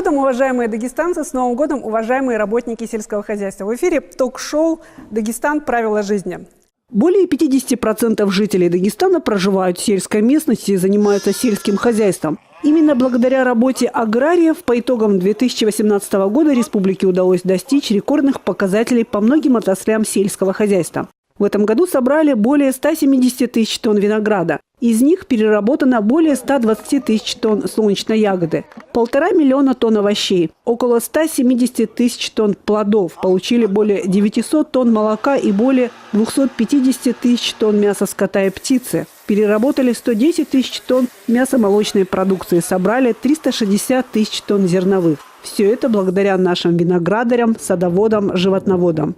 годом, уважаемые дагестанцы, с Новым годом, уважаемые работники сельского хозяйства. В эфире ток-шоу «Дагестан. Правила жизни». Более 50% жителей Дагестана проживают в сельской местности и занимаются сельским хозяйством. Именно благодаря работе аграриев по итогам 2018 года республике удалось достичь рекордных показателей по многим отраслям сельского хозяйства. В этом году собрали более 170 тысяч тонн винограда. Из них переработано более 120 тысяч тонн солнечной ягоды, 1,5 миллиона тонн овощей, около 170 тысяч тонн плодов, получили более 900 тонн молока и более 250 тысяч тонн мяса скота и птицы. Переработали 110 тысяч тонн мясомолочной продукции, собрали 360 тысяч тонн зерновых. Все это благодаря нашим виноградарям, садоводам, животноводам.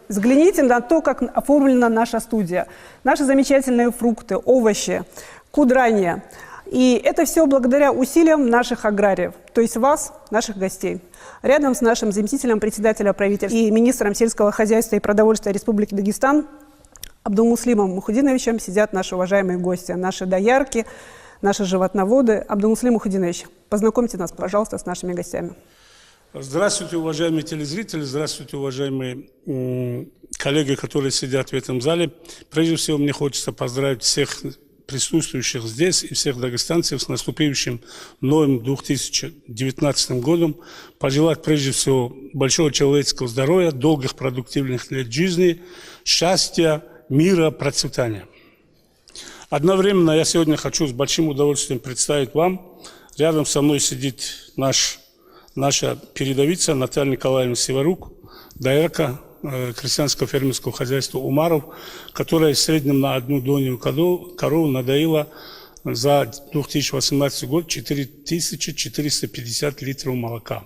Взгляните на то, как оформлена наша студия. Наши замечательные фрукты, овощи, кудрания. И это все благодаря усилиям наших аграриев, то есть вас, наших гостей. Рядом с нашим заместителем председателя правительства и министром сельского хозяйства и продовольствия Республики Дагестан Абдулмуслимом Мухудиновичем сидят наши уважаемые гости, наши доярки, наши животноводы. Абдулмуслим Мухудинович, познакомьте нас, пожалуйста, с нашими гостями. Здравствуйте, уважаемые телезрители, здравствуйте, уважаемые коллеги, которые сидят в этом зале. Прежде всего, мне хочется поздравить всех присутствующих здесь и всех дагестанцев с наступившим новым 2019 годом. Пожелать прежде всего большого человеческого здоровья, долгих продуктивных лет жизни, счастья, мира, процветания. Одновременно я сегодня хочу с большим удовольствием представить вам, рядом со мной сидит наша передовица Наталья Николаевна Северук, доярка крестьянского фермерского хозяйства Умаров, которая в среднем на одну дойную корову надоила за 2018 год 4450 литров молока.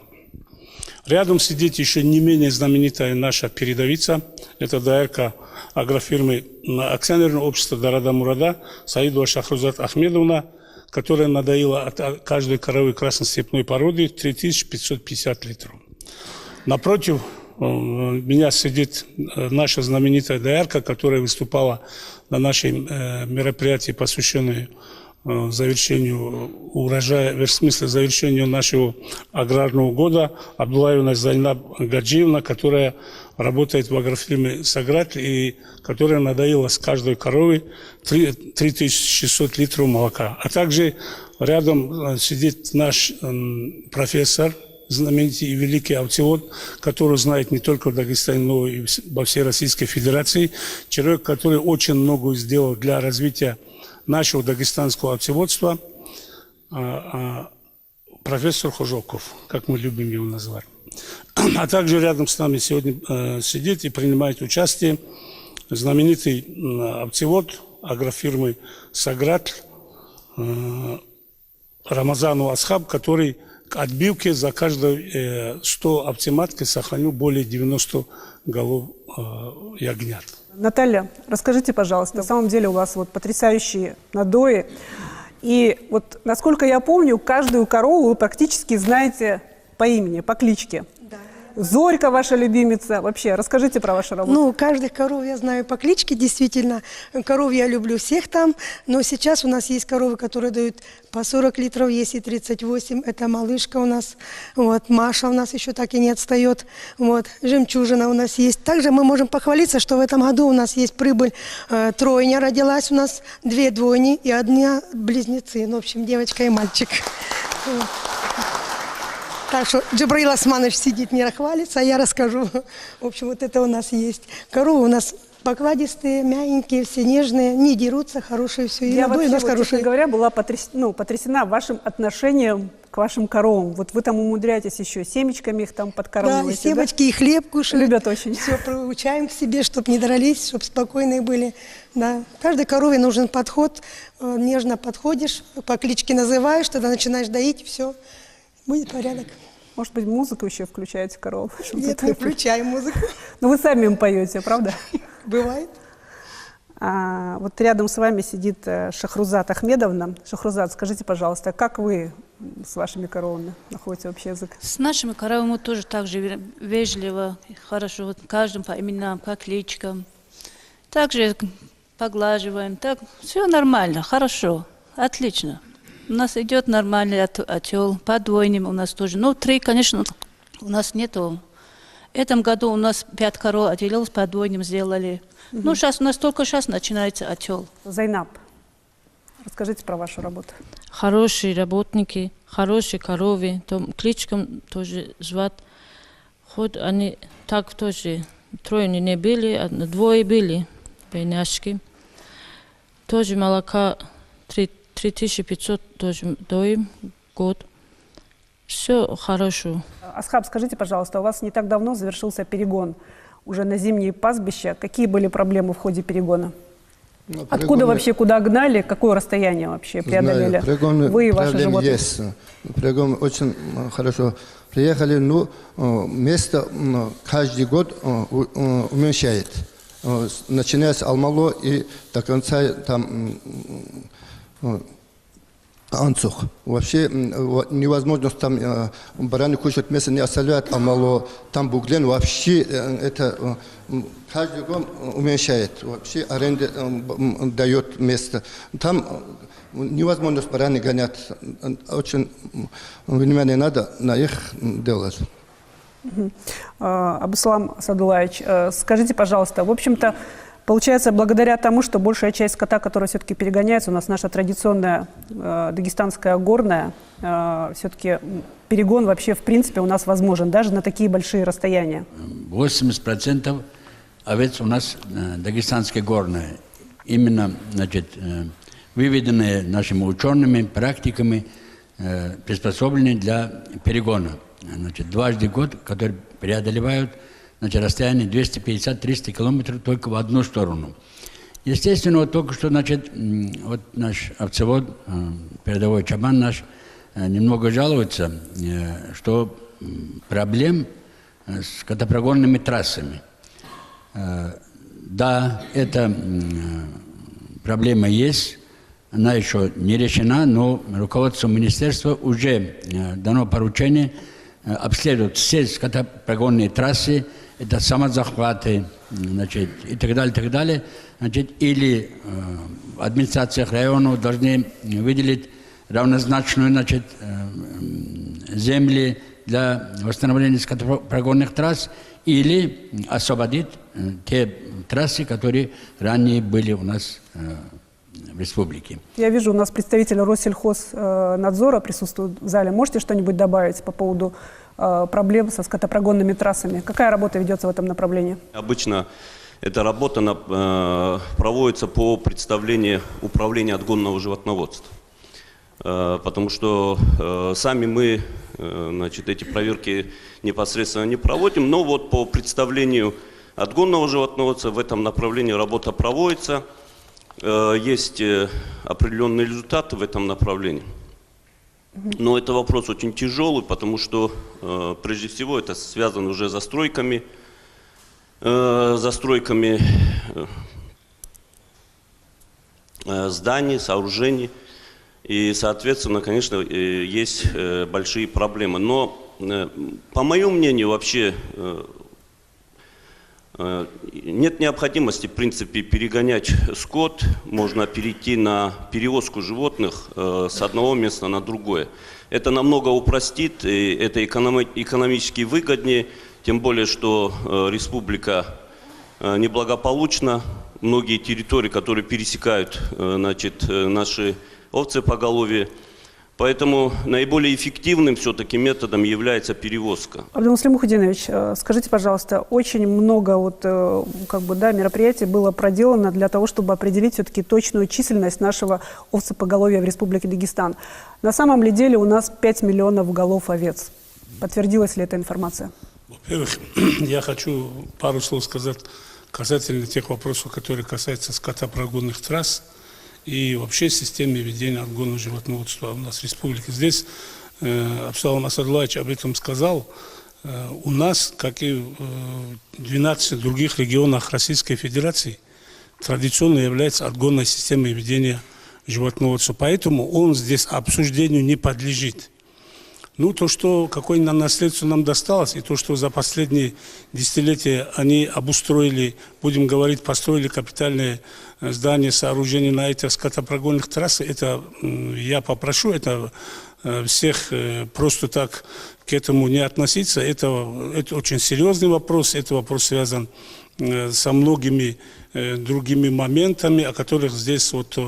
Рядом сидит еще не менее знаменитая наша передовица, это доярка агрофирмы акционерного общества Дарада Мурада Саидова Шахрузат Ахмедовна, которая надоила от каждой коровы красностепной породы 3550 литров. Напротив меня сидит наша знаменитая доярка, которая выступала на нашем мероприятии, посвященном завершению урожая, в смысле завершению нашего аграрного года, Абдулаевна Зайнаб Гаджиевна, которая работает в агрофирме «Саград» и которая надоила с каждой коровы 3600 литров молока. А также рядом сидит наш профессор, знаменитый и великий овцевод, который знает не только в Дагестане, но и во всей Российской Федерации. Человек, который очень много сделал для развития нашего дагестанского овцеводства, профессор Хожоков, как мы любим его назвать. А также рядом с нами сегодня сидит и принимает участие знаменитый овцевод агрофирмы «Саград» Рамазану Асхаб, который к отбивке за каждую 100 овцематки сохранил более 90 голов ягнят. Наталья, расскажите, пожалуйста, на самом деле у вас вот потрясающие надои. И вот, насколько я помню, каждую корову вы практически знаете по имени, по кличке. Да. Зорька ваша любимица. Вообще, расскажите про вашу работу. Ну, каждых коров я знаю по кличке, действительно. Коров я люблю всех там, но сейчас у нас есть коровы, которые дают по 40 литров, есть и 38. Это малышка у нас, вот, Маша у нас еще так и не отстает, вот, жемчужина у нас есть. Также мы можем похвалиться, что в этом году у нас есть прибыль, тройня родилась у нас, 2 двойни и 1 близнецы, ну, в общем, девочка и мальчик. Так что Джабраил Османович сидит, не хвалится, а я расскажу. В общем, вот это у нас есть. Коровы у нас покладистые, мягенькие, все нежные, не дерутся, хорошие все. Я вообще, вот, честно говоря, была потрясена вашим отношением к вашим коровам. Вот вы там умудряетесь еще семечками их там подкармливаете. Да, и семечки, и хлеб кушают. Любят очень. Все приучаем к себе, чтобы не дрались, чтобы спокойные были. Да. Каждой корове нужен подход. Нежно подходишь, по кличке называешь, тогда начинаешь доить, и все. Будет порядок. Может быть, музыку еще включаете коров? Нет, не включаем музыку. Но вы сами им поете, правда? Бывает. Вот рядом с вами сидит Шахрузат Ахмедовна. Шахрузат, скажите, пожалуйста, как вы с вашими коровами находите общий язык? С нашими коровами тоже так же вежливо, хорошо, вот каждым по именам, по кличкам. Также поглаживаем, так все нормально, хорошо, отлично. У нас идет нормальный отел, по двойным у нас тоже. Ну, 3, конечно, у нас нету. В этом году у нас 5 коров отделилось, по двойным сделали. Ну, сейчас у нас только сейчас начинается отел. Зайнаб, расскажите про вашу работу. Хорошие работники, хорошие коровы, там кличкам тоже звать. Хоть они так тоже, 3 не были, 2 были, бедняжки. Тоже молока 3500 тоже доим год. Все хорошо. Асхаб, скажите, пожалуйста, у вас не так давно завершился перегон уже на зимние пастбища. Какие были проблемы в ходе перегона? Откуда вообще, куда гнали, какое расстояние вообще преодолели? Вы и ваши животные? Есть. Перегон очень хорошо. Приехали, ну, место каждый год уменьшает. Начиная с Алмало и до конца там Анцух. Вообще невозможно там бараны кушать, место не оставляют Алмало. Там Буглен вообще это каждый год уменьшает. Вообще аренда дает место. Там невозможно бараны гонять. Очень внимание надо на их делать. Абыслам Садулаевич, скажите, пожалуйста, в общем-то, получается, благодаря тому, что большая часть скота, которая все-таки перегоняется, у нас наша традиционная дагестанская горная, все-таки перегон вообще, в принципе, у нас возможен, даже на такие большие расстояния. 80% овец у нас дагестанская горная. Именно, значит, выведенные нашими учеными, практиками, приспособлены для перегона. Значит, дважды в год, которые преодолевают, значит, расстояние 250-300 километров только в одну сторону. Естественно, вот только что, значит, вот наш овцевод, передовой чабан наш, немного жалуется, что проблем с скотопрогонными трассами. Да, эта проблема есть, она еще не решена, но руководству министерства уже дано поручение обследуют все скотопрогонные трассы, это самозахваты, значит, и так далее, значит, или в администрациях районов должны выделить равнозначную, значит, земли для восстановления скотопрогонных трасс, или освободить те трассы, которые ранее были у нас в республике. Я вижу, у нас представитель Россельхознадзора присутствует в зале. Можете что-нибудь добавить по поводу проблем со скотопрогонными трассами? Какая работа ведется в этом направлении? Обычно эта работа проводится по представлению управления отгонного животноводства. Потому что сами мы, значит, эти проверки непосредственно не проводим, но вот по представлению отгонного животноводства в этом направлении работа проводится. Есть определенные результаты в этом направлении. Но это вопрос очень тяжелый, потому что прежде всего это связано уже с застройками зданий, сооружений. И, соответственно, конечно, есть большие проблемы. Но, по моему мнению, вообще нет необходимости, в принципе, перегонять скот. Можно перейти на перевозку животных с одного места на другое. Это намного упростит, и это экономически выгоднее. Тем более, что республика неблагополучна. Многие территории, которые пересекают, значит, наши овцы поголовье. Поэтому наиболее эффективным все-таки методом является перевозка. Абдулмуслим Мухидинович, скажите, пожалуйста, очень много мероприятий было проделано для того, чтобы определить все-таки точную численность нашего овцепоголовья в Республике Дагестан. На самом ли деле у нас 5 миллионов голов овец? Подтвердилась ли эта информация? Во-первых, я хочу пару слов сказать касательно тех вопросов, которые касаются скотопрогонных трасс и вообще системы ведения отгонного животноводства у нас в республике. Здесь Абсалам Асадулаевич об этом сказал. У нас, как и в 12 других регионах Российской Федерации, традиционно является отгонной системой ведения животноводства. Поэтому он здесь обсуждению не подлежит. Ну, то, что какое наследство нам досталось, и то, что за последние десятилетия они обустроили, будем говорить, построили капитальные здания, сооружения на этих скотопрогонных трассах, это я попрошу, это всех просто так к этому не относиться. Это очень серьезный вопрос, это вопрос связан со многими другими моментами, о которых здесь вот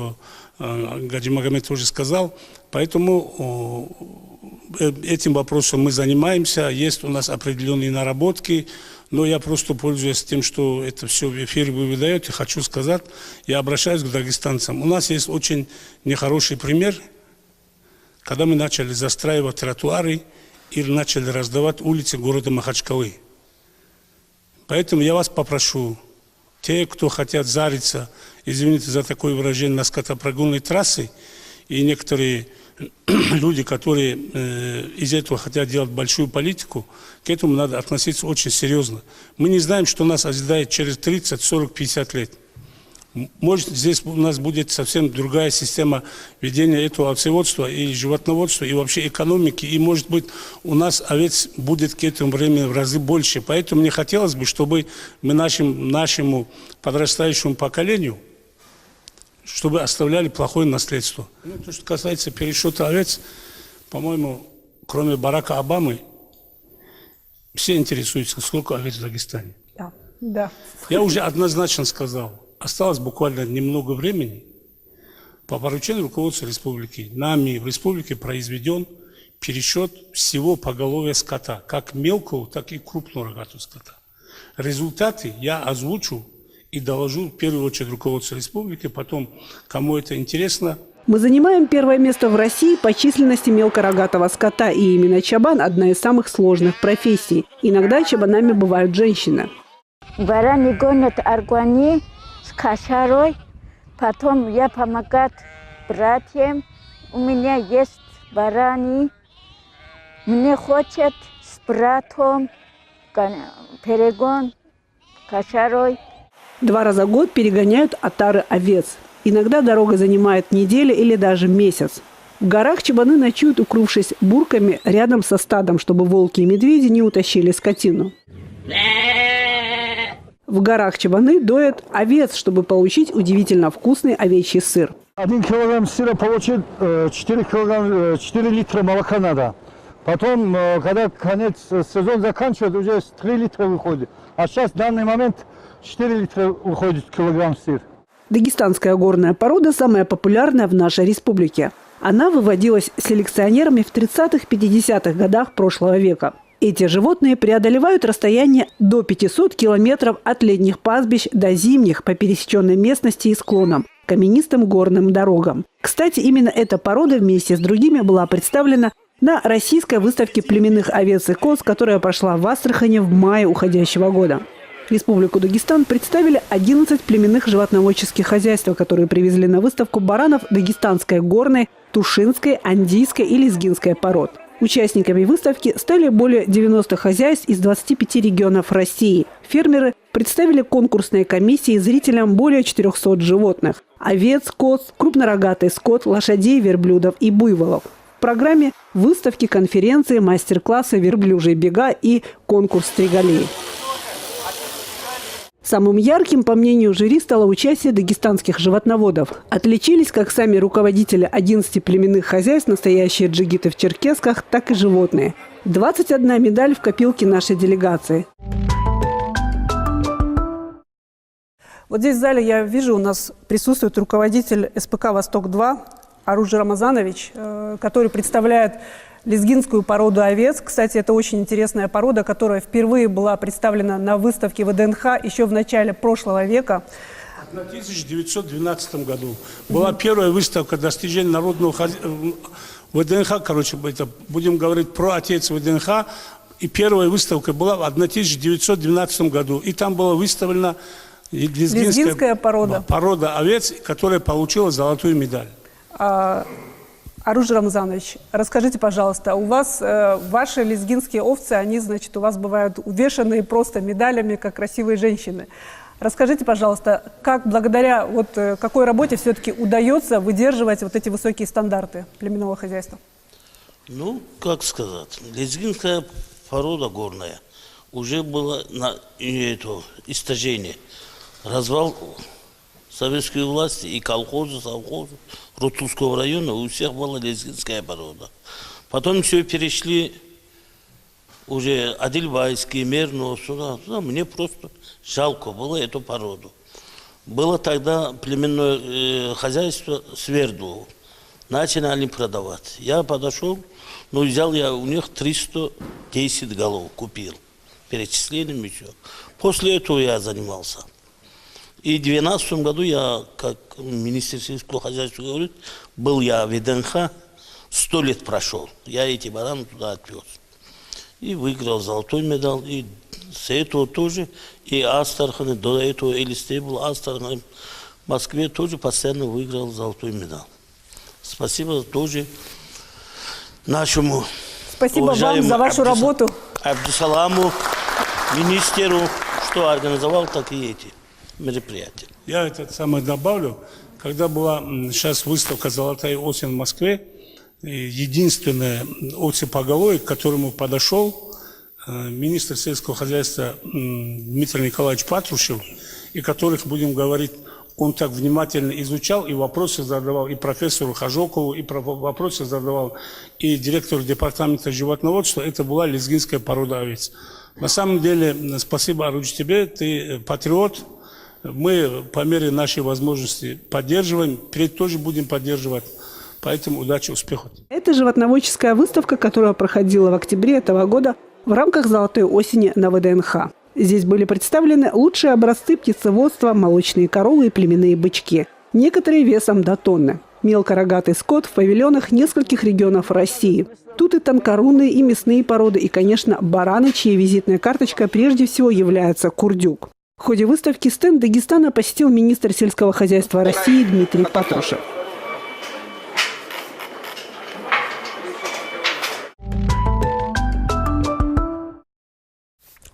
Гаджи Магомед уже сказал. Поэтому этим вопросом мы занимаемся, есть у нас определенные наработки, но я просто пользуюсь тем, что это все в эфире вы выдаете, хочу сказать, я обращаюсь к дагестанцам. У нас есть очень нехороший пример, когда мы начали застраивать тротуары и начали раздавать улицы города Махачкалы. Поэтому я вас попрошу, те, кто хотят зариться, извините за такое выражение, на скотопрогонной трассе, и некоторые люди, которые из этого хотят делать большую политику, к этому надо относиться очень серьезно. Мы не знаем, что нас ожидает через 30, 40, 50 лет. Может, здесь у нас будет совсем другая система ведения этого овцеводства и животноводства, и вообще экономики. И, может быть, у нас овец будет к этому времени в разы больше. Поэтому мне хотелось бы, чтобы мы нашему подрастающему поколению, чтобы оставляли плохое наследство. Ну, то, что касается пересчета овец, по-моему, кроме Барака Обамы, все интересуются, сколько овец в Дагестане. Да. Да. Я уже однозначно сказал. Осталось буквально немного времени. По поручению руководства республики, нами в республике произведен пересчет всего поголовья скота, как мелкого, так и крупного рогатого скота. Результаты я озвучу и доложу в первую очередь руководству республики, потом, кому это интересно. Мы занимаем первое место в России по численности мелкорогатого скота, и именно чабан – одна из самых сложных профессий. Иногда чабанами бывают женщины. Барани гонят аргуани с кошарой, потом я помогаю братьям. У меня есть барани, мне хочет с братом перегон кошарой. 2 раза в год перегоняют отары овец. Иногда дорога занимает неделю или даже месяц. В горах чабаны ночуют, укрывшись бурками рядом со стадом, чтобы волки и медведи не утащили скотину. В горах чабаны доят овец, чтобы получить удивительно вкусный овечий сыр. 1 килограмм сыра получить 4 литра молока надо. Потом, когда конец сезон заканчивается, уже 3 литра выходит. А сейчас в данный момент 4 литра уходит килограмм сыр. Дагестанская горная порода самая популярная в нашей республике. Она выводилась селекционерами в 30-50-х годах прошлого века. Эти животные преодолевают расстояние до 500 километров от летних пастбищ до зимних по пересеченной местности и склонам, каменистым горным дорогам. Кстати, именно эта порода вместе с другими была представлена на российской выставке племенных овец и коз, которая прошла в Астрахани в мае уходящего года. Республику Дагестан представили 11 племенных животноводческих хозяйств, которые привезли на выставку баранов дагестанской горной, тушинской, андийской и лезгинской пород. Участниками выставки стали более 90 хозяйств из 25 регионов России. Фермеры представили конкурсные комиссии зрителям более 400 животных – овец, коз, крупнорогатый скот, лошадей, верблюдов и буйволов. В программе выставки, конференции, мастер-классы, верблюжьи бега и конкурс стригалей. Самым ярким, по мнению жюри, стало участие дагестанских животноводов. Отличились как сами руководители 11 племенных хозяйств, настоящие джигиты в черкесках, так и животные. 21 медаль в копилке нашей делегации. Вот здесь в зале я вижу, у нас присутствует руководитель СПК «Восток-2» Аруж Рамазанович, который представляет лезгинскую породу овец. Кстати, это очень интересная порода, которая впервые была представлена на выставке ВДНХ еще в начале прошлого века. В 1912 году была первая выставка достижений народного ВДНХ, короче, это, будем говорить про отец ВДНХ. И первая выставка была в 1912 году. И там была выставлена лезгинская порода овец, которая получила золотую медаль. Аруж Рамазанович, расскажите, пожалуйста, у вас ваши лезгинские овцы, они, значит, у вас бывают увешанные просто медалями, как красивые женщины. Расскажите, пожалуйста, как благодаря какой работе все-таки удается выдерживать вот эти высокие стандарты племенного хозяйства? Ну, как сказать, лезгинская порода горная. Уже было истажение, развал советской власти и колхоза, совхоза, Рутульского района, у всех была лезгинская порода. Потом все перешли уже Адильбайский, Мерно, сюда. Мне просто жалко было эту породу. Было тогда племенное хозяйство Свердлово. Начали они продавать. Я подошел, взял я у них 310 голов, купил. Перечислением еще. После этого я занимался. И в 2012 году я, как министр сельского хозяйства говорит, был я в ВДНХ, 100 лет прошел. Я эти бараны туда отвез. И выиграл золотой медаль. И с этого тоже. И Астрахань, до этого Элисте был Астрахань. В Москве тоже постоянно выиграл золотой медаль. Спасибо тоже нашему Спасибо вам за вашу работу. Абдусаламу, министеру, что организовал такие эти мероприятия. Я добавлю, когда была сейчас выставка «Золотая осень» в Москве, единственная осипоголовье, к которому подошел министр сельского хозяйства Дмитрий Николаевич Патрушев, и которых, будем говорить, он так внимательно изучал и вопросы задавал и профессору Хажокову, и вопросы задавал и директору департамента животноводства. Это была лезгинская порода овец. На самом деле, спасибо, Аруч, тебе, ты патриот. Мы по мере нашей возможности поддерживаем, впредь тоже будем поддерживать. Поэтому удачи, успехов. Это животноводческая выставка, которая проходила в октябре этого года в рамках «Золотой осени» на ВДНХ. Здесь были представлены лучшие образцы птицеводства, молочные коровы и племенные бычки. Некоторые весом до тонны. Мелкорогатый скот в павильонах нескольких регионов России. Тут и тонкорунные, и мясные породы, и, конечно, бараны, чьей визитная карточка прежде всего является курдюк. В ходе выставки стенд Дагестана посетил министр сельского хозяйства России Дмитрий Патрушев.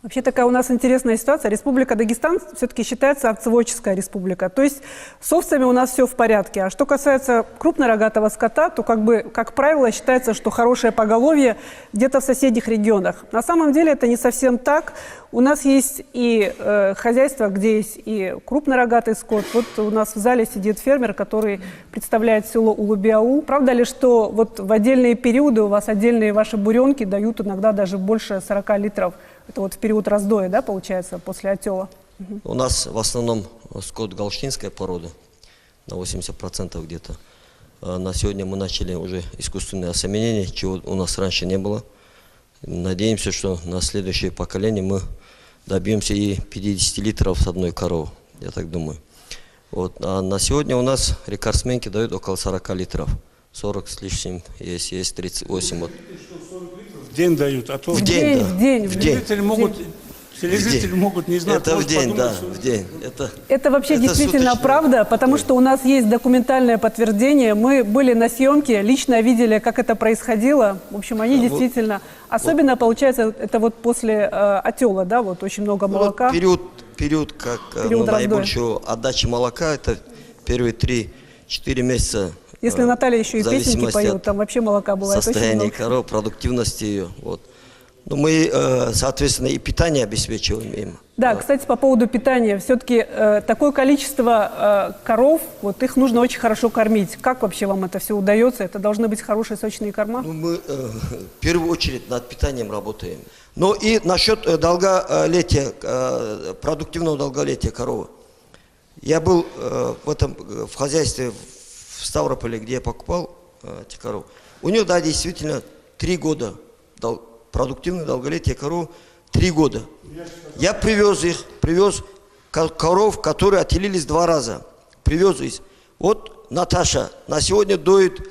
Вообще такая у нас интересная ситуация. Республика Дагестан все-таки считается овцеводческая республика. То есть с овцами у нас все в порядке. А что касается крупнорогатого скота, то как правило считается, что хорошее поголовье где-то в соседних регионах. На самом деле это не совсем так. У нас есть и хозяйства, где есть и крупнорогатый скот. Вот у нас в зале сидит фермер, который представляет село Улубиау. Правда ли, что вот в отдельные периоды у вас отдельные ваши буренки дают иногда даже больше 40 литров? Это вот в период раздоя, да, получается, после отела? У нас в основном скот галштинская порода, на 80% где-то. На сегодня мы начали уже искусственное осеменение, чего у нас раньше не было. Надеемся, что на следующее поколение мы добьемся и 50 литров с одной коровы, я так думаю. Вот. А на сегодня у нас рекордсменки дают около 40 литров. 40 с лишним, есть 38. Вот. В день дают, а то в день, да. В день. Телезрители могут не знать. Это в день, да, в день. Это вообще действительно суточно. правда, потому что у нас есть документальное подтверждение. Мы были на съемке, лично видели, как это происходило. В общем, они действительно... Особенно, получается, это вот после отела, да, вот очень много молока. Вот период как наибольшую отдачи молока, это первые 3-4 месяца. Если Наталья еще и песенки поет, там вообще молока бывает очень много. Состояние коров, продуктивности ее. Вот. Но мы, соответственно, и питание обеспечиваем им. Да, кстати, по поводу питания. Все-таки такое количество коров, вот их нужно очень хорошо кормить. Как вообще вам это все удается? Это должны быть хорошие сочные корма? Ну, мы в первую очередь над питанием работаем. Но и насчет долголетия, продуктивного долголетия коровы. Я был в хозяйстве в Ставрополе, где я покупал эти коровы. У нее, да, действительно 3 года. Продуктивное долголетие коров 3 года. Я привез коров, которые отелились 2 раза. Привез их. Вот Наташа на сегодня доит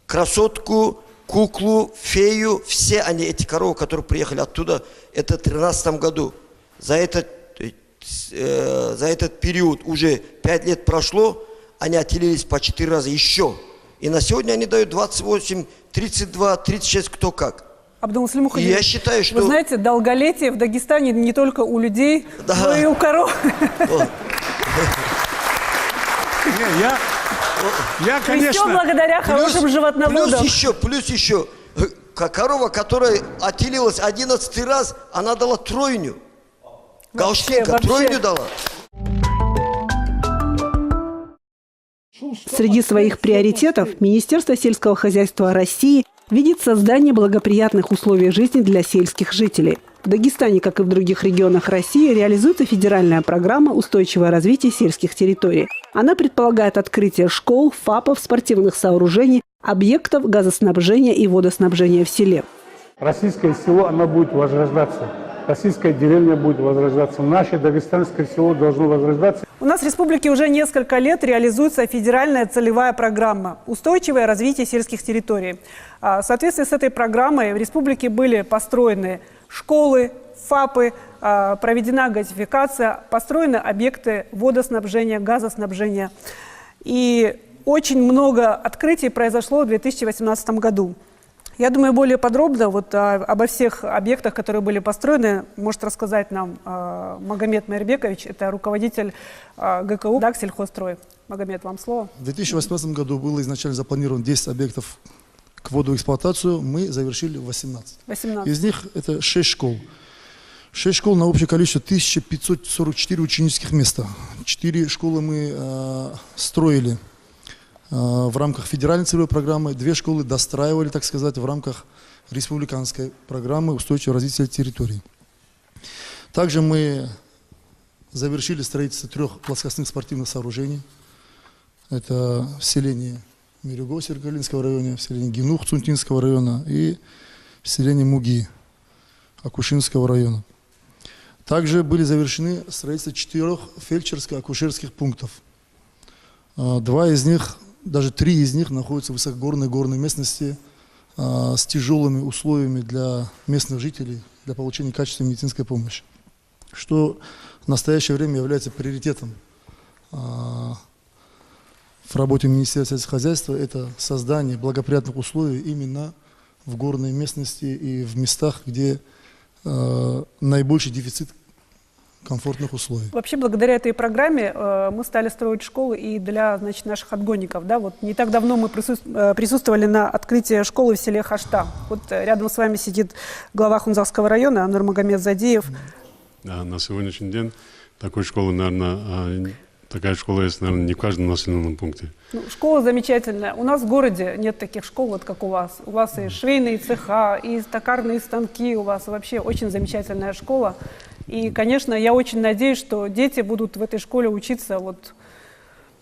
красотку, куклу, фею. Все они, эти коровы, которые приехали оттуда, это в 2013 году. За этот период уже 5 лет прошло, они отелились по 4 раза еще. И на сегодня они дают 28, 32, 36, кто как. Абдулмуслим Мухаддин, я считаю, что... Вы знаете, долголетие в Дагестане не только у людей, но и у коров. Я, Все конечно, благодаря хорошим животноводам. Плюс еще, корова, которая отелилась 11 раз, она дала тройню. Галштинка тройню дала. Среди своих приоритетов Министерство сельского хозяйства России видит создание благоприятных условий жизни для сельских жителей. В Дагестане, как и в других регионах России, реализуется федеральная программа «Устойчивое развитие сельских территорий». Она предполагает открытие школ, ФАПов, спортивных сооружений, объектов газоснабжения и водоснабжения в селе. российское село, оно будет возрождаться. Российская деревня будет возрождаться. Наше дагестанское село должно возрождаться. У нас в республике уже несколько лет реализуется федеральная целевая программа «Устойчивое развитие сельских территорий». В соответствии с этой программой в республике были построены школы, ФАПы, проведена газификация, построены объекты водоснабжения, газоснабжения. И очень много открытий произошло в 2018 году. Я думаю, более подробно обо всех объектах, которые были построены, может рассказать нам Магомед Майрбекович, это руководитель ГКУ «Дагсельхозстрой». Магомед, вам слово. В 2018 году было изначально запланировано 10 объектов к водоэксплуатацию, мы завершили 18. Из них это 6 школ. 6 школ на общее количество 1544 ученических места. 4 школы мы строили в рамках федеральной целевой программы, 2 школы достраивали, так сказать, в рамках республиканской программы устойчивого развития территорий. Также мы завершили строительство 3 плоскостных спортивных сооружений. Это в селении Мирюго Сергалинского района, в селении Генух Цунтинского района и в селении Муги Акушинского района. Также были завершены строительство 4 фельдшерско-акушерских пунктов. 2 из них, даже 3 из них находятся в высокогорной горной местности с тяжелыми условиями для местных жителей для получения качественной медицинской помощи, что в настоящее время является приоритетом в работе Министерства сельского хозяйства. Это создание благоприятных условий именно в горной местности и в местах, где наибольший дефицит комфортных условий. Вообще, благодаря этой программе мы стали строить школы и для, значит, наших отгонников. Да? Вот не так давно мы присутствовали на открытии школы в селе Хашта. Вот рядом с вами сидит глава Хунзахского района Нурмагомед Задиев. Да, на сегодняшний день такой школы, наверное, такая школа есть, наверное, не в каждом населенном пункте. Ну, школа замечательная. У нас в городе нет таких школ, вот как у вас. У вас и швейные цеха, и токарные станки у вас. Вообще очень замечательная школа. И, конечно, я очень надеюсь, что дети будут в этой школе учиться вот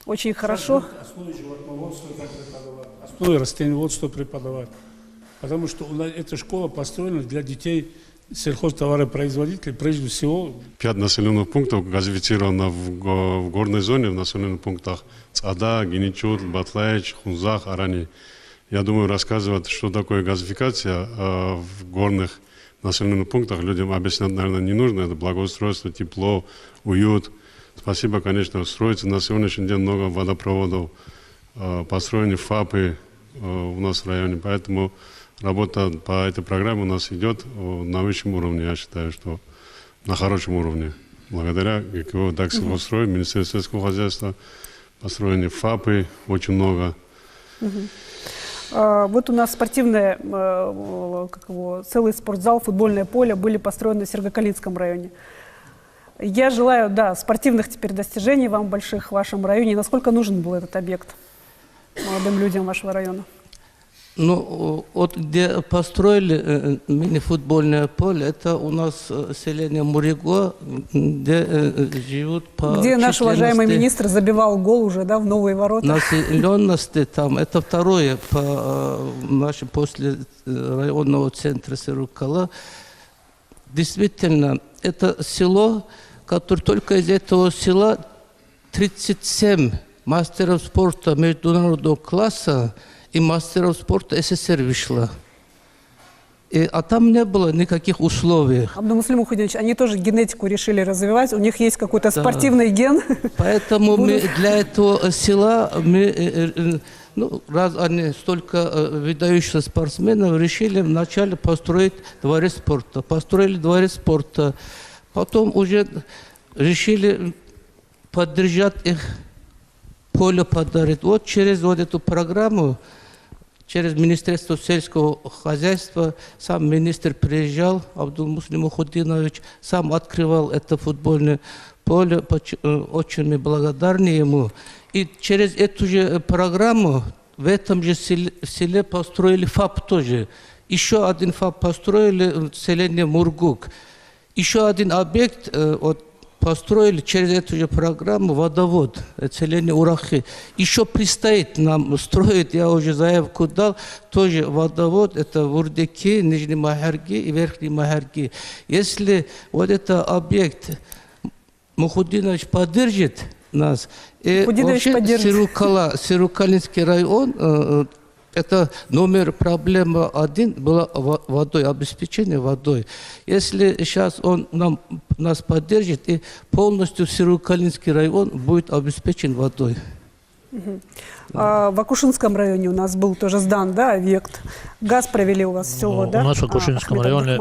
очень хорошо. Основы животноводства преподавать, основы растениеводства преподавать. Потому что эта школа построена для детей сельхозтоваропроизводителей, прежде всего. 5 населенных пунктов газифицировано в горной зоне, в населенных пунктах Цада, Геничут, Батлаич, Хунзах, Арани. Я думаю, рассказывать, что такое газификация в горных населенных пунктах, людям объяснять, наверное, не нужно. Это благоустройство, тепло, уют. Спасибо, конечно, строится на сегодняшний день много водопроводов, построены ФАПы у нас в районе, поэтому работа по этой программе у нас идет на высшем уровне, я считаю, что на хорошем уровне. Благодаря ГКО «Дагсельхозстрой», Министерству сельского хозяйства, построены ФАПы очень много. Вот у нас спортивное, целый спортзал, футбольное поле были построены в Сергокалинском районе. Я желаю, да, спортивных теперь достижений вам больших в вашем районе. Насколько нужен был этот объект молодым людям вашего района? Ну, вот где построили мини-футбольное поле, это у нас селение Муриго, где живут по где наш уважаемый министр забивал гол уже, да, в новые ворота. Населенности там, это второе после районного центра Сырукала. Действительно, это село, которое только из этого села 37 мастеров спорта международного класса и мастеров спорта СССР вышло. А там не было никаких условий. Абдумуслим Ухудинович, они тоже генетику решили развивать, у них есть какой-то спортивный ген. Поэтому мы для этого села, раз они столько выдающихся спортсменов, решили вначале построить дворец спорта. Построили дворец спорта, потом уже решили поддержать их поле подарит. Вот через вот эту программу, через Министерство сельского хозяйства, сам министр приезжал, Абдулмуслим Ухудинович, сам открывал это футбольное поле, очень мы благодарны ему. И через эту же программу в этом же селе построили ФАП тоже. Еще один ФАП построили в селении Мургук. Еще один объект построили через эту же программу водовод, селение Урахи. Еще предстоит нам строить, я уже заявку дал, тоже водовод, это в Урдеке, Нижней Махарги и Верхней Махарги. Если вот этот объект Мухудинович поддержит нас, и вообще Сирукалинский район, это номер проблема один, была водой, обеспечение водой. Если сейчас он нас поддержит, и полностью Сирукалинский район будет обеспечен водой. В Акушинском районе у нас был тоже сдан, да, объект. Газ провели у вас в село, да? У нас в Акушинском районе,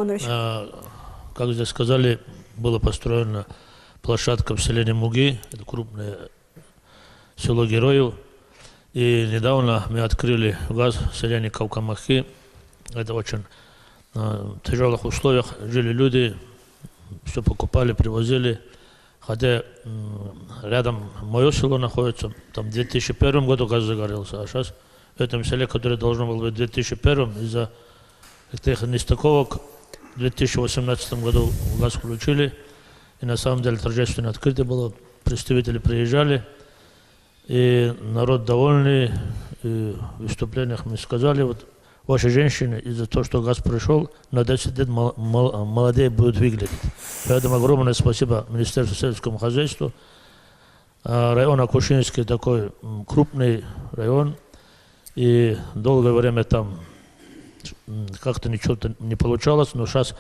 как здесь сказали, была построена площадка в селении Муги, это крупное село героев. И недавно мы открыли газ в селении Кавкамахи. Это очень тяжелых условиях жили люди, все покупали, привозили. Хотя рядом мое село находится, там в 2001 году газ загорелся, а сейчас в этом селе, которое должно было быть в 2001, из-за этих нестыковок в 2018 году газ включили. И на самом деле торжественное открытие было, представители приезжали. И народ довольный, и в выступлениях мы сказали, вот ваши женщины из-за того, что газ пришел, на 10 лет молодые будут выглядеть. Поэтому огромное спасибо Министерству сельскому хозяйству. Район Акушинский такой крупный район, и долгое время там как-то ничего не получалось, но сейчас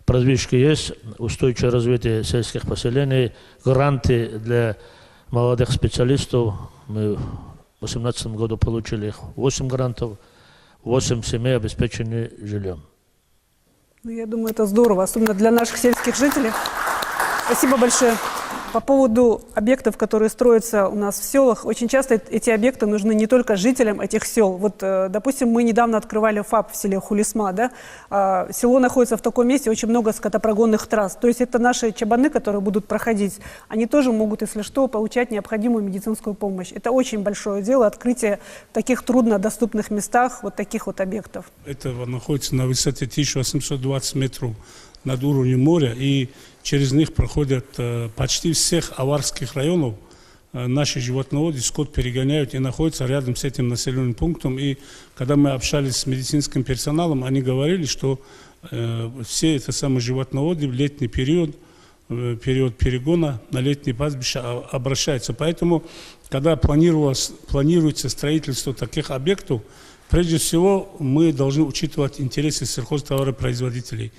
продвижки есть, устойчивое развитие сельских поселений, гранты для молодых специалистов. Мы в 2018 году получили их 8 грантов, 8 семей обеспечены жильем. Ну, я думаю, это здорово, особенно для наших сельских жителей. Спасибо большое. По поводу объектов, которые строятся у нас в селах, очень часто эти объекты нужны не только жителям этих сел. Вот, допустим, мы недавно открывали ФАП в селе Хулисма, да? Село находится в таком месте, очень много скотопрогонных трасс. То есть это наши чабаны, которые будут проходить, они тоже могут, если что, получать необходимую медицинскую помощь. Это очень большое дело, открытие в таких труднодоступных местах вот таких вот объектов. Это находится на высоте 1820 метров над уровнем моря, и через них проходят почти всех аварских районов. Наши животноводы скот перегоняют и находятся рядом с этим населенным пунктом. И когда мы общались с медицинским персоналом, они говорили, что все это самые животноводы в летний период, период перегона на летние пастбища обращаются. Поэтому, когда планируется строительство таких объектов, прежде всего мы должны учитывать интересы сельхозтоваропроизводителей.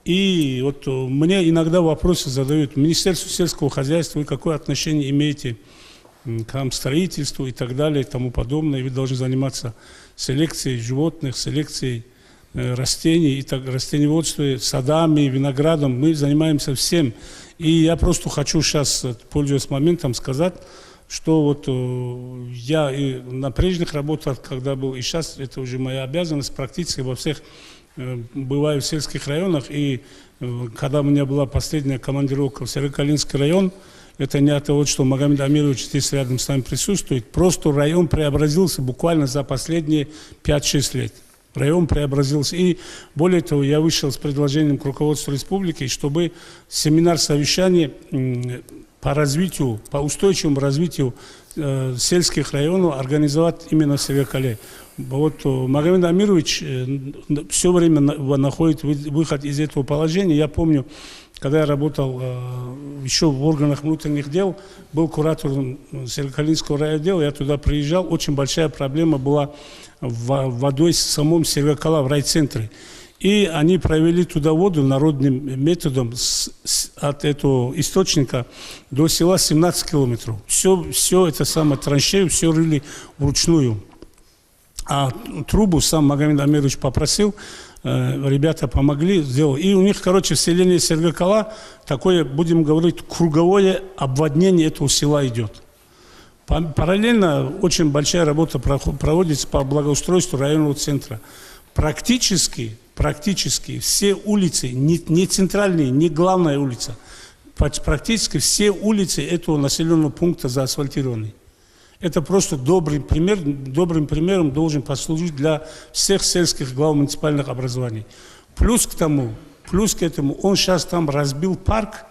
И вот мне иногда вопросы задают: Министерство сельского хозяйства, вы какое отношение имеете к строительству и так далее и тому подобное. Вы должны заниматься селекцией животных, селекцией растений, и так, растениеводством, садами, виноградом. Мы занимаемся всем. И я просто хочу сейчас, пользуясь моментом, сказать, что вот я и на прежних работах, когда был, и сейчас это уже моя обязанность, практически во всех бываю в сельских районах, и когда у меня была последняя командировка в Сирокалинский район, это не от того, что Магомед Амирович здесь рядом с нами присутствует, просто район преобразился буквально за последние 5-6 лет. Район преобразился. И более того, я вышел с предложением к руководству республики, чтобы семинар совещания по развитию, по устойчивому развитию сельских районов организовать именно в Сирокале. Вот Магомед Амирович все время находит выход из этого положения. Я помню, когда я работал еще в органах внутренних дел, был куратором Сирокалинского райотдела, я туда приезжал, очень большая проблема была водой в самом Сирокала, в райцентре. И они провели туда воду народным методом от этого источника до села 17 километров. Все это самое траншею, все рыли вручную. А трубу сам Магомед Амирович попросил, ребята помогли, сделали. И у них, короче, в селении Сергокала такое, будем говорить, круговое обводнение этого села идет. Параллельно очень большая работа проводится по благоустройству районного центра. Практически все улицы, не центральные, не главная улица, практически все улицы этого населенного пункта заасфальтированы. Это просто добрым примером должен послужить для всех сельских глав муниципальных образований. Плюс к этому, он сейчас там разбил парк.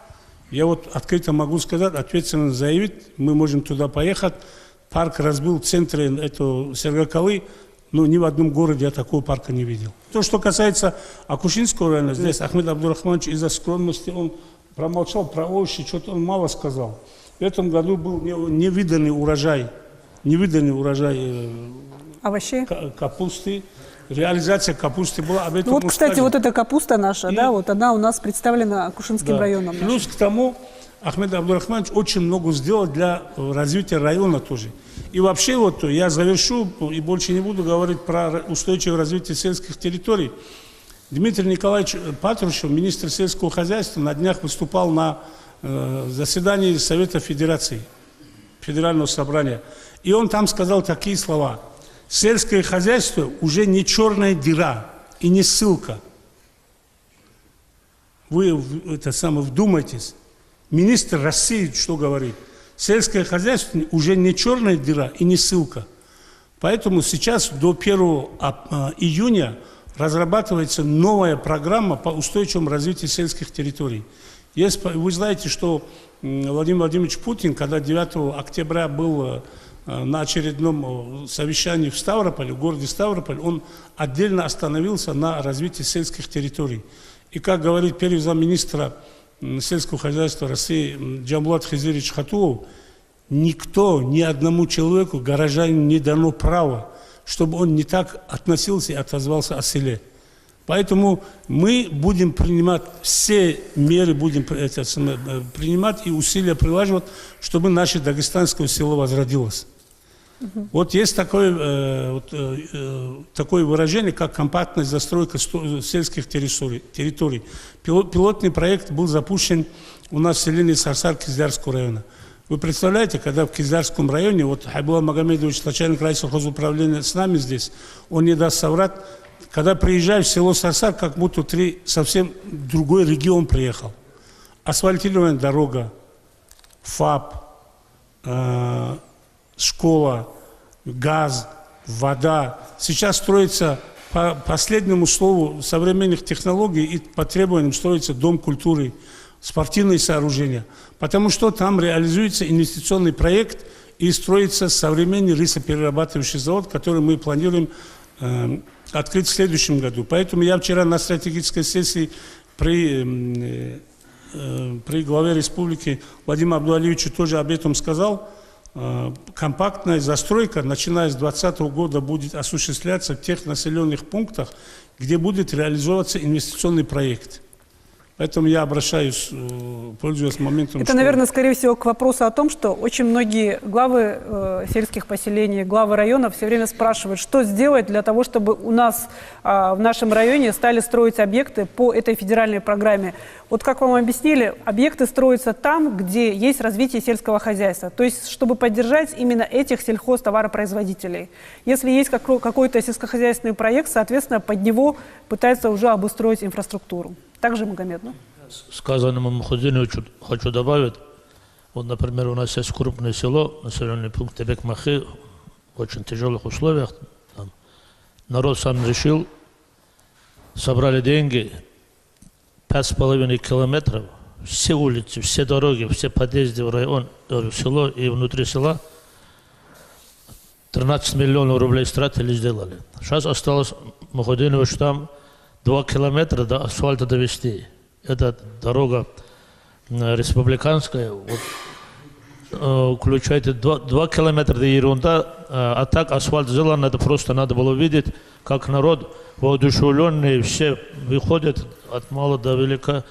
Я вот открыто могу сказать, ответственно заявить, мы можем туда поехать. Парк разбил в центре этого Сергокалы, но ни в одном городе я такого парка не видел. То, что касается Акушинского района, здесь Ахмед Абдурахманович из-за скромности, он промолчал про овощи, что-то он мало сказал. В этом году был невиданный урожай овощей, капусты. Реализация капусты была. Об этом вот, кстати, сказали. вот эта капуста наша, да, вот она у нас представлена Акушинским районом. Плюс к тому, Ахмед Абдурахманович очень много сделал для развития района тоже. И вообще вот я завершу и больше не буду говорить про устойчивое развитие сельских территорий. Дмитрий Николаевич Патрушев, министр сельского хозяйства, на днях выступал на заседании Совета Федерации, Федерального собрания. И он там сказал такие слова. Сельское хозяйство уже не черная дыра и не ссылка. Вы вдумайтесь. Министр России что говорит? Сельское хозяйство уже не черная дыра и не ссылка. Поэтому сейчас до 1 июня разрабатывается новая программа по устойчивому развитию сельских территорий. Вы знаете, что Владимир Владимирович Путин, когда 9 октября был на очередном совещании в Ставрополе, в городе Ставрополь, он отдельно остановился на развитии сельских территорий. И, как говорит первый замминистра сельского хозяйства России Джамбулат Хизирович Хатулов, никто, ни одному человеку, горожанину не дано право, чтобы он не так относился и отозвался о селе. Поэтому мы будем принимать все меры, принимать и усилия приложить, чтобы наше дагестанское село возродилось. Вот есть такое выражение, как компактная застройка сельских территорий. Пилотный проект был запущен у нас в селении Сарсар Кизлярского района. Вы представляете, когда в Кизлярском районе, вот Хайбулла Магомедович, начальник райсовхозуправления с нами здесь, он не даст соврать, когда приезжаешь в село Сарсар, как будто совсем другой регион приехал. Асфальтированная дорога, ФАП, школа, газ, вода. Сейчас строится, по последнему слову современных технологий и по требованиям строится дом культуры, спортивные сооружения. Потому что там реализуется инвестиционный проект и строится современный рисоперерабатывающий завод, который мы планируем открыть в следующем году. Поэтому я вчера на стратегической сессии при главе республики Владимиру Абдуалиевичу тоже об этом сказал. Компактная застройка, начиная с 2020 года, будет осуществляться в тех населенных пунктах, где будет реализовываться инвестиционный проект. Поэтому я обращаюсь, пользуясь моментом. Это, наверное, скорее всего, к вопросу о том, что очень многие главы сельских поселений, главы районов все время спрашивают, что сделать для того, чтобы у нас в нашем районе стали строить объекты по этой федеральной программе. Вот как вам объяснили, объекты строятся там, где есть развитие сельского хозяйства. То есть, чтобы поддержать именно этих сельхозтоваропроизводителей. Если есть какой-то сельскохозяйственный проект, соответственно, под него пытаются уже обустроить инфраструктуру. Также, Магомед, да? Сказанному Мухуддину хочу добавить. Вот, например, у нас есть крупное село, населенный пункт Тебек-Махи, в очень тяжелых условиях. Там народ сам решил, собрали деньги, 5,5 километров, все улицы, все дороги, все подъезды в район, в село и внутри села, 13 миллионов рублей стратили, сделали. Сейчас осталось Мухуддинович там 2 километра до асфальта довести. Это дорога республиканская. Вот, включайте 2 километра, это ерунда. А так асфальт сделан, это просто надо было видеть, как народ воодушевленный, все выходят от мала до велика.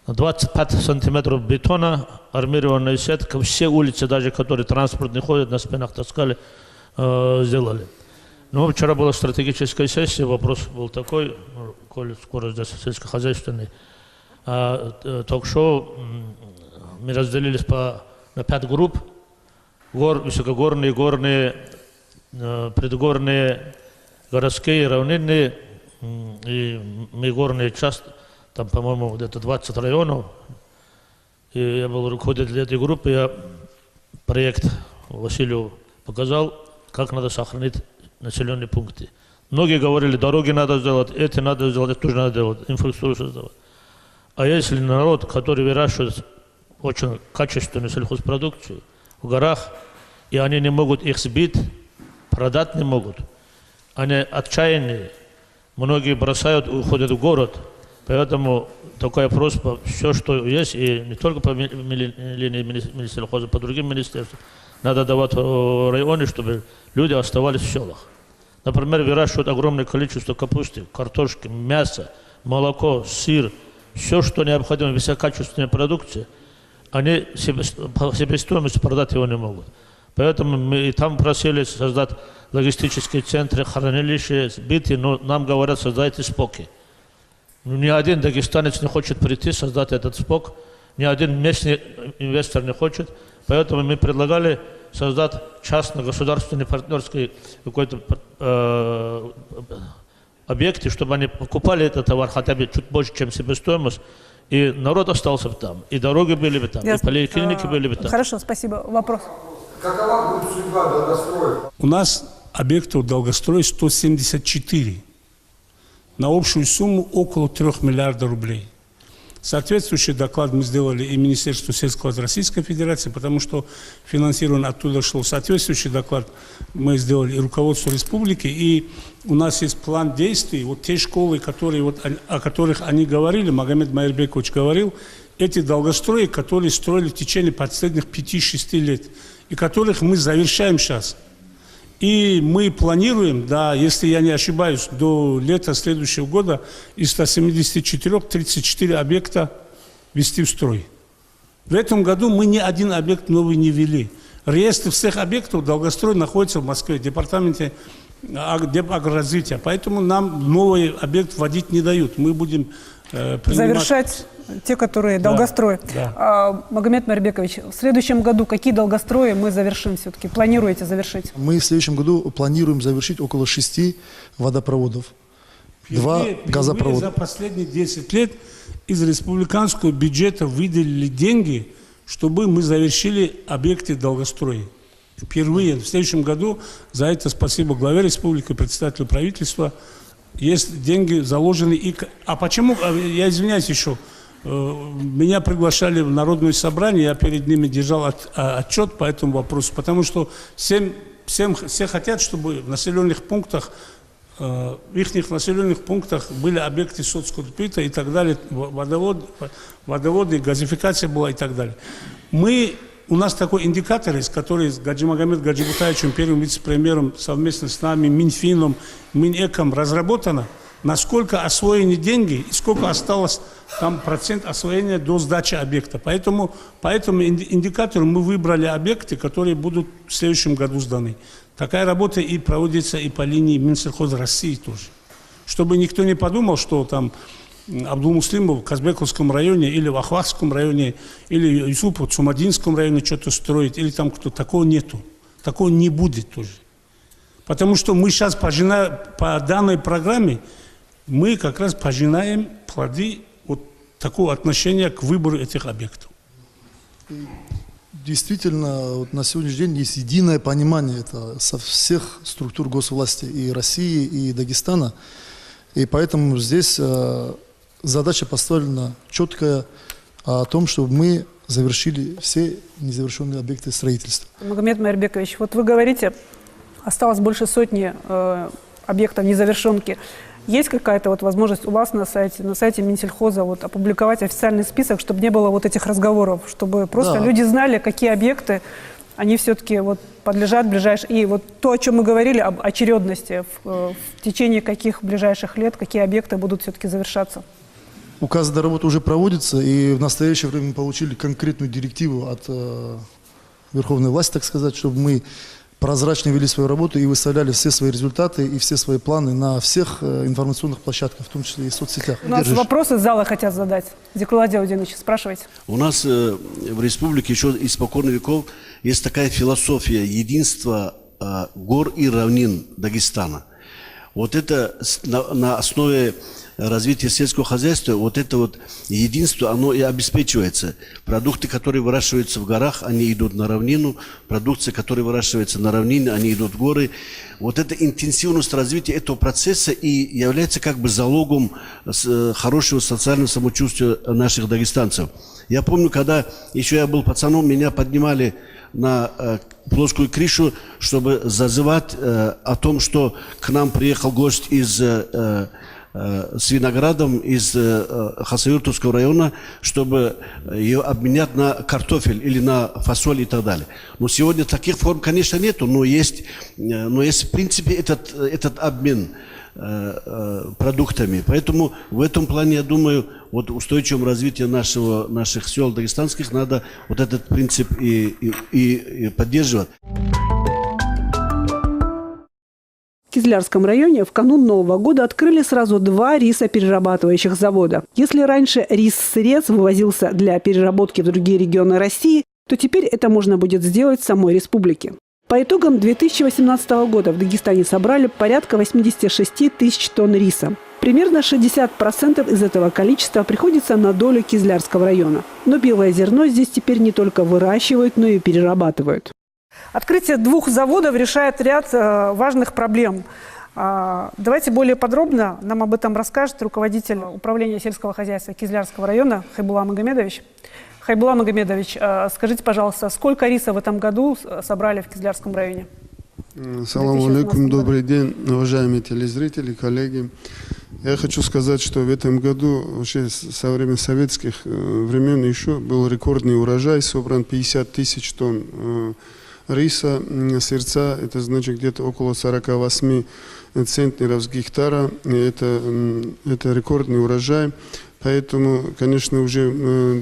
25 сантиметров бетона, армированная сетка, все улицы, даже которые транспортные ходят, на спинах таскали, сделали. Ну, вчера была стратегическая сессия, вопрос был такой, коль скоро здесь сельскохозяйственный, ток-шоу, мы разделились на 5 групп, высокогорные, горные, предгорные, городские, равнинные и горные части. Там, по-моему, где-то 20 районов. И я был руководителем этой группы. Я проект Василию показал, как надо сохранить населенные пункты. Многие говорили, дороги надо сделать, это надо сделать, это тоже надо делать, инфраструктуру создавать. А если народ, который выращивает очень качественную сельхозпродукцию в горах, и они не могут их сбить, продать не могут, они отчаянные, многие бросают, уходят в город. Поэтому такая просьба, все, что есть, и не только по линии Министерства, по другим министерствам, надо давать в районе, чтобы люди оставались в селах. Например, выращивают огромное количество капусты, картошки, мяса, молоко, сыр, все, что необходимо, высококачественная продукция, они по себестоимости продать его не могут. Поэтому мы и там просили создать логистические центры, хранилища, сбиты, но нам говорят, создайте споки. Ни один дагестанец не хочет прийти, создать этот спок, ни один местный инвестор не хочет. Поэтому мы предлагали создать частно-государственный партнерский какой-то объект, чтобы они покупали этот товар хотя бы чуть больше, чем себестоимость, и народ остался бы там, и дороги были бы там, и поликлиники были бы там. Хорошо, спасибо. Вопрос. Какова будет судьба долгостроя? У нас объектов долгостроя 174 на общую сумму около 3 миллиардов рублей. Соответствующий доклад мы сделали и Министерству сельского хозяйства Российской Федерации, потому что финансирование оттуда шло. Соответствующий доклад мы сделали и руководству республики, и у нас есть план действий. Вот те школы, о которых они говорили, Магомед Майербекович говорил, эти долгострои, которые строили в течение последних 5-6 лет, и которых мы завершаем сейчас. И мы планируем, да, если я не ошибаюсь, до лета следующего года из 174 34 объекта ввести в строй. В этом году мы ни один объект новый не ввели. Реестр всех объектов долгострой находится в Москве, в департаменте агроразвития. Поэтому нам новый объект вводить не дают. Мы будем завершать те, которые долгострои. Да. Магомед Майербекович, в следующем году какие долгострои мы завершим все-таки? Планируете завершить? Мы в следующем году планируем завершить около 6 водопроводов, 2 газопровода. За последние 10 лет из республиканского бюджета выделили деньги, чтобы мы завершили объекты долгостроя. Впервые в следующем году, за это спасибо главе республики, представителю правительства, есть деньги заложены. А почему, я извиняюсь еще, меня приглашали в народное собрание, я перед ними держал отчет по этому вопросу, потому что все хотят, чтобы в населенных пунктах, в их населенных пунктах были объекты соцкультуры и так далее, водоводы, газификация была и так далее. У нас такой индикатор есть, который с Гаджи Магомед Гаджибутаевичем, первым вице-премьером, совместно с нами, Минфином, Минэком разработано, насколько освоены деньги и сколько осталось там процент освоения до сдачи объекта. Поэтому индикатору мы выбрали объекты, которые будут в следующем году сданы. Такая работа и проводится и по линии Минсельхоза России тоже. Чтобы никто не подумал, что там Абдулмуслимов в Казбековском районе или в Ахватском районе или Юсупов в Цумадинском районе что-то строит, или там кто-то, такого нету. Такого не будет тоже. Потому что мы сейчас по данной программе мы как раз пожинаем плоды вот такого отношения к выбору этих объектов. Действительно, вот на сегодняшний день есть единое понимание это со всех структур госвласти и России, и Дагестана. И поэтому здесь задача поставлена четкая о том, чтобы мы завершили все незавершенные объекты строительства. Магомед Майербекович, вот вы говорите, осталось больше сотни объектов незавершенки. Есть какая-то вот возможность у вас на сайте Минсельхоза вот опубликовать официальный список, чтобы не было вот этих разговоров, чтобы просто люди знали, какие объекты они все-таки вот подлежат ближайшим. И вот то, о чем мы говорили, об очередности, в течение каких ближайших лет, какие объекты будут все-таки завершаться? Указанная работа уже проводится, и в настоящее время мы получили конкретную директиву от верховной власти, так сказать, чтобы мы прозрачно вели свою работу и выставляли все свои результаты и все свои планы на всех информационных площадках, в том числе и в соцсетях. У нас вопросы из зала хотят задать. Зикрула Диаудинович, спрашивайте. У нас в республике еще испокон веков есть такая философия единства гор и равнин Дагестана. Вот это на основе развития сельского хозяйства, вот это вот единство, оно и обеспечивается. Продукты, которые выращиваются в горах, они идут на равнину. Продукция, которая выращивается на равнине, они идут в горы. Вот эта интенсивность развития этого процесса и является как бы залогом хорошего социального самочувствия наших дагестанцев. Я помню, когда еще я был пацаном, меня поднимали на плоскую крышу, чтобы зазывать о том, что к нам приехал гость с виноградом из Хасавюртовского района, чтобы ее обменять на картофель или на фасоль и так далее. Но сегодня таких форм, конечно, нету, но есть в принципе этот обмен продуктами. Поэтому в этом плане, я думаю, вот устойчивому развитию наших сел дагестанских надо вот этот принцип и поддерживать. В Кизлярском районе в канун Нового года открыли сразу 2 рисоперерабатывающих завода. Если раньше рис-сырец вывозился для переработки в другие регионы России, то теперь это можно будет сделать в самой республике. По итогам 2018 года в Дагестане собрали порядка 86 тысяч тонн риса. Примерно 60% из этого количества приходится на долю Кизлярского района. Но белое зерно здесь теперь не только выращивают, но и перерабатывают. Открытие 2 заводов решает ряд важных проблем. Давайте более подробно нам об этом расскажет руководитель управления сельского хозяйства Кизлярского района Хайбулла Магомедович. Хайбулла Магомедович, скажите, пожалуйста, сколько риса в этом году собрали в Кизлярском районе? Саламу алейкум, добрый день, уважаемые телезрители, коллеги. Я хочу сказать, что в этом году, вообще со времен советских времен еще был рекордный урожай, собран 50 тысяч тонн риса, сырца, это значит где-то около 48 центнеров с гектара, это рекордный урожай. Поэтому, конечно, уже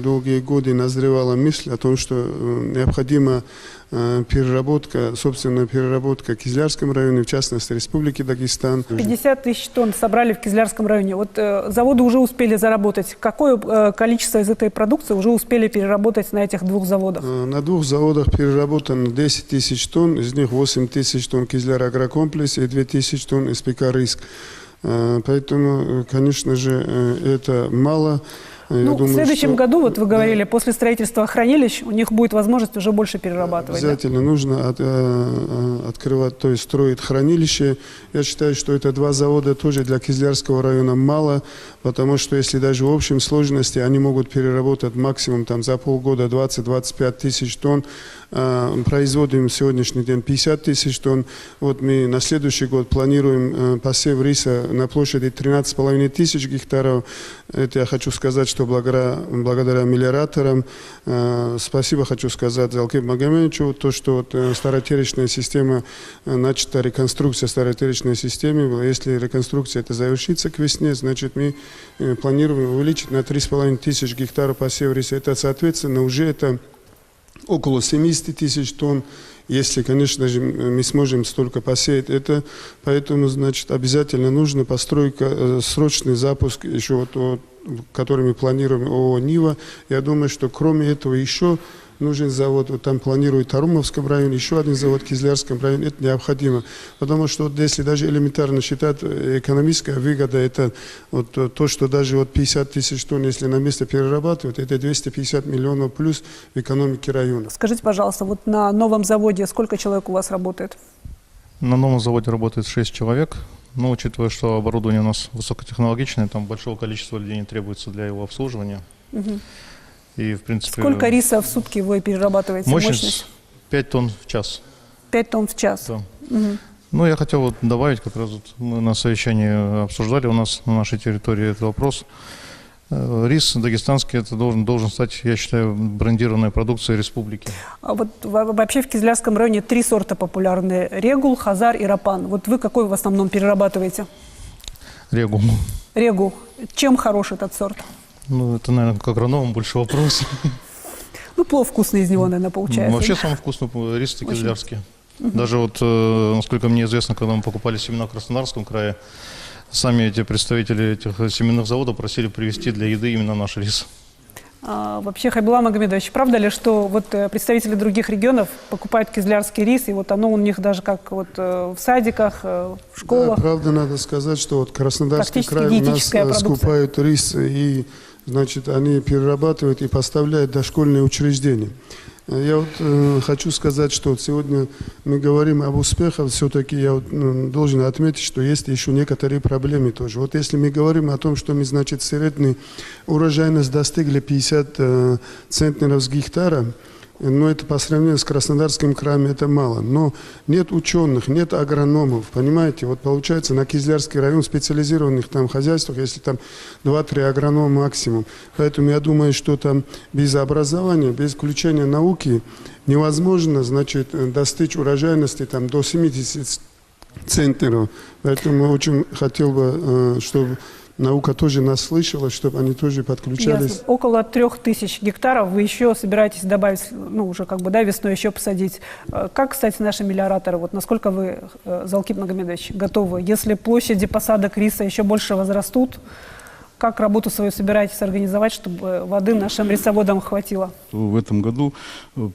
долгие годы назревала мысль о том, что необходима переработка, собственная переработка в Кизлярском районе, в частности, Республики Дагестан. 50 тысяч тонн собрали в Кизлярском районе. Вот заводы уже успели заработать. Какое количество из этой продукции уже успели переработать на этих 2 заводах? На 2 заводах переработано 10 тысяч тонн, из них 8 тысяч тонн Кизляр агрокомплекс и 2 тысячи тонн СПК «Риск». Поэтому, конечно же, это мало. В следующем году, вот вы говорили, после строительства хранилищ, у них будет возможность уже больше перерабатывать. Обязательно нужно открывать, то есть строить хранилище. Я считаю, что это 2 завода тоже для Кизлярского района мало, потому что если даже в общем сложности они могут переработать максимум там, за полгода 20-25 тысяч тонн, производим в сегодняшний день 50 тысяч тонн. Вот мы на следующий год планируем посев риса на площади 13,5 тысяч гектаров. Это я хочу сказать, что благодаря мелиораторам, спасибо хочу сказать Залкебу Магомедовичу, то, что вот старотеречная система, начата реконструкция старотеречной системы, если реконструкция это завершится к весне, значит мы планируем увеличить на 3,5 тысяч гектаров посев риса. Это, соответственно, уже это около 70 тысяч тонн, если, конечно же, мы сможем столько посеять это. Поэтому, значит, обязательно нужна постройка, срочный запуск, еще вот, который мы планируем ООО «Нива». Я думаю, что кроме этого еще нужен завод, вот там планируют в Тарумовском районе, еще один завод в Кизлярском районе, это необходимо. Потому что вот, если даже элементарно считать, экономическая выгода, это вот, то, что даже вот 50 тысяч тонн, если на место перерабатывают, это 250 миллионов плюс в экономике района. Скажите, пожалуйста, вот на новом заводе сколько человек у вас работает? На новом заводе работает 6 человек. Но учитывая, что оборудование у нас высокотехнологичное, там большого количества людей не требуется для его обслуживания. Угу. И, в принципе, сколько риса в сутки вы перерабатываете? Мощность 5 тонн в час. 5 тонн в час? Да. Угу. Ну, я хотел вот добавить, как раз вот мы на совещании обсуждали у нас на нашей территории этот вопрос. Рис дагестанский это должен стать, я считаю, брендированной продукцией республики. А вот вообще в Кизлярском районе 3 сорта популярные: Регул, Хазар и Рапан. Вот вы какой в основном перерабатываете? Регул. Регул. Чем хорош этот сорт? Ну, это, наверное, к агрономам больше вопрос. Ну, плов вкусный из него, наверное, получается. Вообще самый вкусный рис кизлярский. Даже вот, насколько мне известно, когда мы покупали семена в Краснодарском крае, сами эти представители этих семенных заводов просили привезти для еды именно наш рис. Вообще, Хайбулла Магомедович, правда ли, что вот представители других регионов покупают кизлярский рис, и вот оно у них даже как вот в садиках, в школах? Да, правда, надо сказать, что вот Краснодарский край у нас скупают рис, и, значит, они перерабатывают и поставляют в дошкольные учреждения. Я вот хочу сказать, что вот сегодня мы говорим об успехах, все-таки я вот, должен отметить, что есть еще некоторые проблемы тоже. Вот если мы говорим о том, что мы, значит, среднюю урожайность достигли 50 центнеров с гектара, но это по сравнению с Краснодарским краем это мало. Но нет ученых, нет агрономов, понимаете? Вот получается на Кизлярский район в специализированных там хозяйствах, если там 2-3 агронома максимум. Поэтому я думаю, что там без образования, без включения науки невозможно, значит, достичь урожайности там до 70 центнеров. Поэтому очень хотел бы, чтобы наука тоже нас слышала, чтобы они тоже подключались. Ясно. Около 3000 гектаров вы еще собираетесь добавить, ну, уже как бы, да, весной еще посадить. Как, кстати, наши мелиораторы, вот насколько вы, Залкип Магомедович, готовы? Если площади посадок риса еще больше возрастут, как работу свою собираетесь организовать, чтобы воды нашим рисоводам хватило? В этом году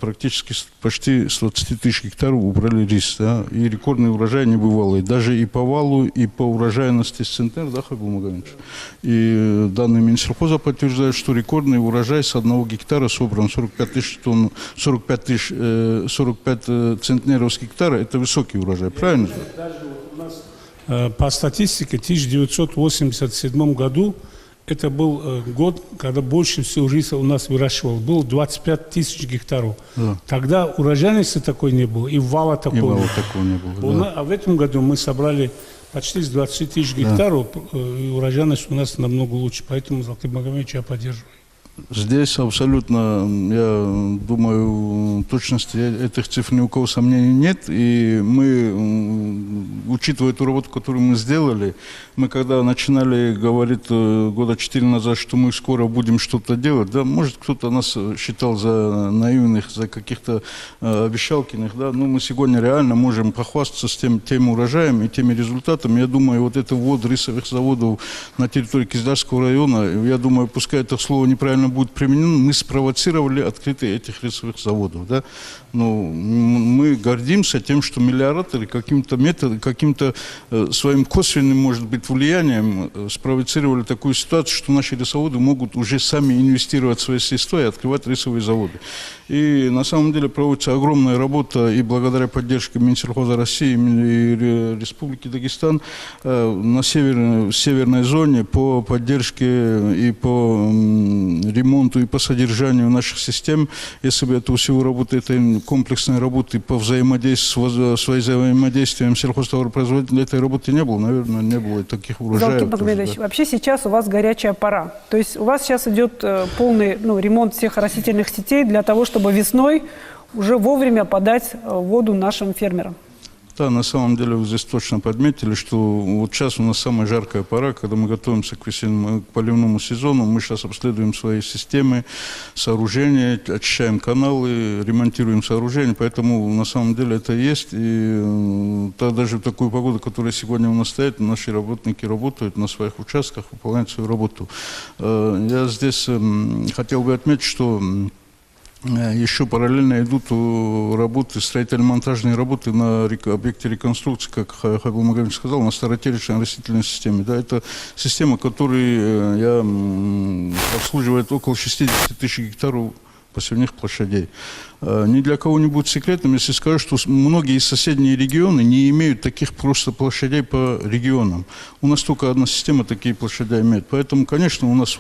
практически почти с 20 тысяч гектаров убрали рис, да, и рекордный урожай небывалый, даже и по валу, и по урожайности с центнер, да, Хайбулла Магомедович? И данные Минсельхоза подтверждают, что рекордный урожай с 1 гектара собран 45 тысяч тонн, 45 центнеров с гектара, это высокий урожай, правильно? По статистике, в 1987 году это был год, когда больше всего риса у нас выращивал. Было 25 тысяч гектаров. Да. Тогда урожайности такой не было, и вала такого не было. Да. А в этом году мы собрали почти с 20 тысяч гектаров, и урожайность у нас намного лучше. Поэтому, Залкип Магомедович, я поддерживаю. Здесь абсолютно, я думаю, точности этих цифр ни у кого сомнений нет. И мы, учитывая ту работу, которую мы сделали, мы когда начинали говорить года 4 назад, что мы скоро будем что-то делать, да, может кто-то нас считал за наивных, за каких-то обещалкиных, да, но мы сегодня реально можем похвастаться с тем урожаем и теми результатами. Я думаю, вот это ввод рисовых заводов на территории Кизлярского района, я думаю, пускай это слово неправильно будет применено, мы спровоцировали открытие этих рисовых заводов. Да? Но мы гордимся тем, что мелиораторы каким-то методом, каким-то своим косвенным, может быть, влиянием спровоцировали такую ситуацию, что наши рисоводы могут уже сами инвестировать свои средства и открывать рисовые заводы. И на самом деле проводится огромная работа и благодаря поддержке Минсельхоза России и Республики Дагестан на северной зоне по поддержке и по ремонту и по содержанию наших систем. Если бы это всего работы, этой комплексной работы по взаимодействию, с взаимодействием сельхозтоваропроизводителей, этой работы не было, наверное, не было таких урожаев. Залкип Магомедович, да. Вообще сейчас у вас горячая пора. То есть у вас сейчас идет полный ремонт всех растительных сетей для того, чтобы весной уже вовремя подать воду нашим фермерам. Да, на самом деле вы здесь точно подметили, что вот сейчас у нас самая жаркая пора, когда мы готовимся к весеннему, к поливному сезону. Мы сейчас обследуем свои системы, сооружения, очищаем каналы, ремонтируем сооружения. Поэтому на самом деле это есть. И даже в такую погоду, которая сегодня у нас стоит, наши работники работают на своих участках, выполняют свою работу. Я здесь хотел бы отметить, что еще параллельно идут работы, строительно-монтажные работы на объекте реконструкции, как Хайбулла Магомедович сказал, на старотеречной растительной системе. Да, это система, которая обслуживает около 60 тысяч гектаров посевных площадей. Ни для кого не будет секретом, если скажу, что многие соседние регионы не имеют таких просто площадей по регионам. У нас только одна система такие площади имеет. Поэтому, конечно, у нас...